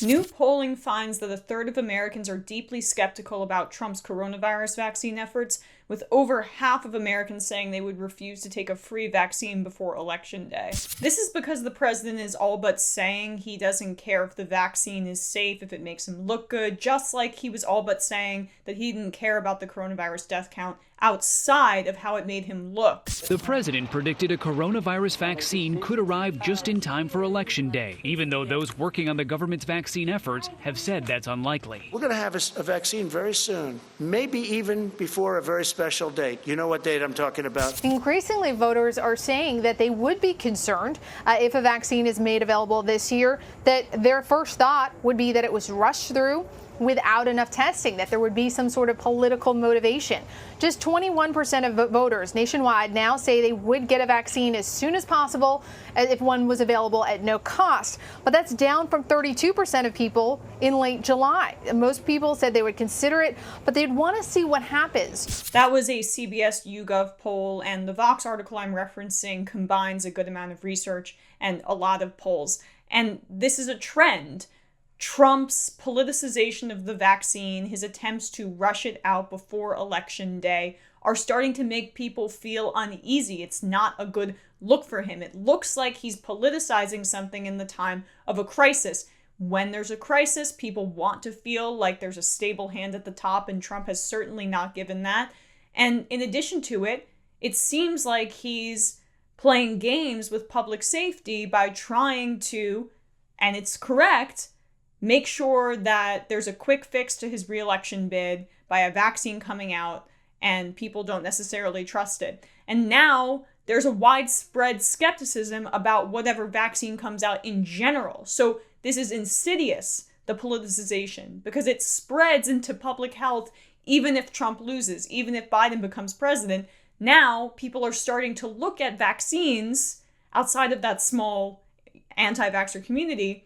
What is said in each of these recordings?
New polling finds that a third of Americans are deeply skeptical about Trump's coronavirus vaccine efforts, with over half of Americans saying they would refuse to take a free vaccine before Election Day. This is because the president is all but saying he doesn't care if the vaccine is safe, if it makes him look good, just like he was all but saying that he didn't care about the coronavirus death count outside of how it made him look. The president predicted a coronavirus vaccine could arrive just in time for Election Day, even though those working on the government's vaccine efforts have said that's unlikely. We're going to have a vaccine very soon, maybe even before a very special date. You know what date I'm talking about? Increasingly, voters are saying that they would be concerned if a vaccine is made available this year, that their first thought would be that it was rushed through without enough testing, that there would be some sort of political motivation. Just 21% of voters nationwide now say they would get a vaccine as soon as possible if one was available at no cost. But that's down from 32% of people in late July. Most people said they would consider it, but they'd want to see what happens. That was a CBS YouGov poll, and the Vox article I'm referencing combines a good amount of research and a lot of polls. And this is a trend. Trump's politicization of the vaccine, his attempts to rush it out before Election Day, are starting to make people feel uneasy. It's not a good look for him. It looks like he's politicizing something in the time of a crisis. When there's a crisis, people want to feel like there's a stable hand at the top, and Trump has certainly not given that. And in addition to it, it seems like he's playing games with public safety by trying to, and it's correct, make sure that there's a quick fix to his re-election bid by a vaccine coming out, and people don't necessarily trust it. And now there's a widespread skepticism about whatever vaccine comes out in general. So this is insidious, the politicization, because it spreads into public health even if Trump loses, even if Biden becomes president. Now people are starting to look at vaccines outside of that small anti-vaxxer community.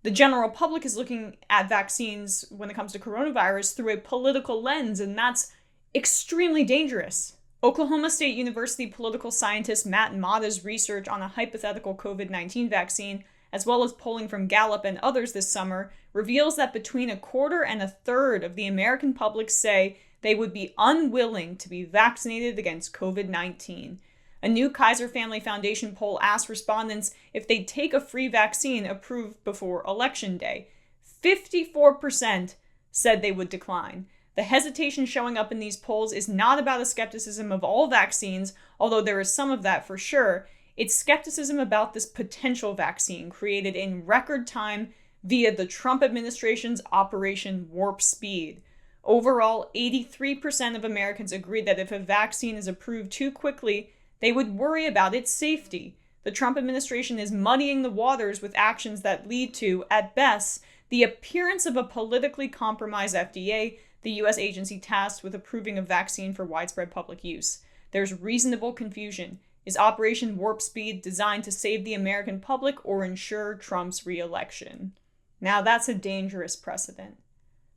The general public is looking at vaccines when it comes to coronavirus through a political lens, and that's extremely dangerous. Oklahoma State University political scientist Matt Mata's research on a hypothetical COVID-19 vaccine, as well as polling from Gallup and others this summer, reveals that between a quarter and a third of the American public say they would be unwilling to be vaccinated against COVID-19. A new Kaiser Family Foundation poll asked respondents if they'd take a free vaccine approved before Election Day. 54% said they would decline. The hesitation showing up in these polls is not about a skepticism of all vaccines, although there is some of that for sure. It's skepticism about this potential vaccine created in record time via the Trump administration's Operation Warp Speed. Overall, 83% of Americans agree that if a vaccine is approved too quickly, they would worry about its safety. The Trump administration is muddying the waters with actions that lead to, at best, the appearance of a politically compromised FDA, the U.S. agency tasked with approving a vaccine for widespread public use. There's reasonable confusion. Is Operation Warp Speed designed to save the American public or ensure Trump's re-election? Now that's a dangerous precedent.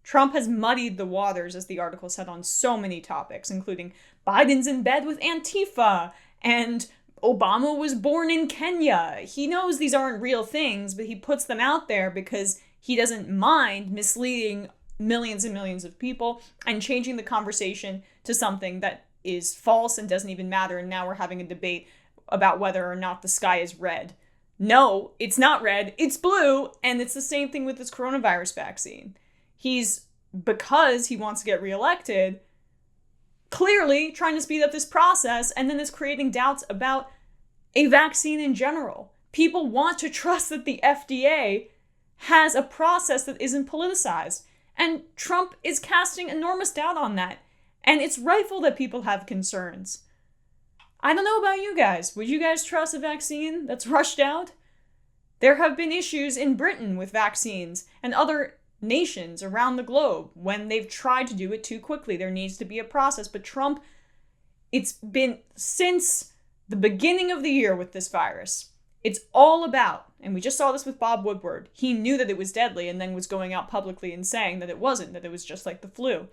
Trump has muddied the waters, as the article said, on so many topics, including Biden's in bed with Antifa, and Obama was born in Kenya. He knows these aren't real things, but he puts them out there because he doesn't mind misleading millions and millions of people and changing the conversation to something that is false and doesn't even matter. And now we're having a debate about whether or not the sky is red. No, it's not red, it's blue. And it's the same thing with this coronavirus vaccine. Because he wants to get reelected, clearly trying to speed up this process, and then is creating doubts about a vaccine in general. People want to trust that the FDA has a process that isn't politicized. And Trump is casting enormous doubt on that. And it's rightful that people have concerns. I don't know about you guys. Would you guys trust a vaccine that's rushed out? There have been issues in Britain with vaccines and other nations around the globe when they've tried to do it too quickly. There needs to be a process. But Trump, it's been since the beginning of the year with this virus. It's all about, and we just saw this with Bob Woodward. He knew that it was deadly and then was going out publicly and saying that it wasn't, that it was just like the flu.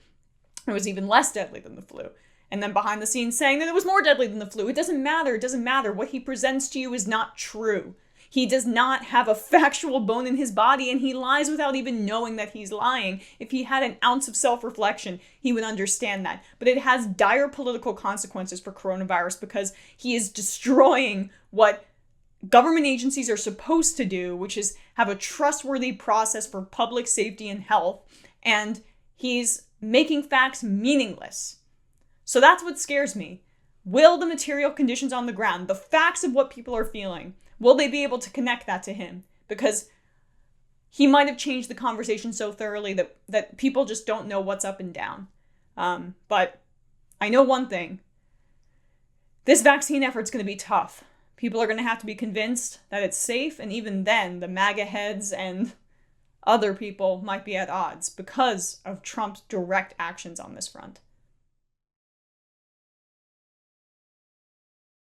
It was even less deadly than the flu. And then behind the scenes saying that it was more deadly than the flu. It doesn't matter. It doesn't matter. What he presents to you is not true. He does not have a factual bone in his body, and he lies without even knowing that he's lying. If he had an ounce of self-reflection, he would understand that. But it has dire political consequences for coronavirus because he is destroying what government agencies are supposed to do, which is have a trustworthy process for public safety and health, and he's making facts meaningless. So that's what scares me. Will the material conditions on the ground, the facts of what people are feeling, will they be able to connect that to him? Because he might have changed the conversation so thoroughly that people just don't know what's up and down. But I know one thing. This vaccine effort's going to be tough. People are going to have to be convinced that it's safe, and even then, the MAGA heads and other people might be at odds because of Trump's direct actions on this front.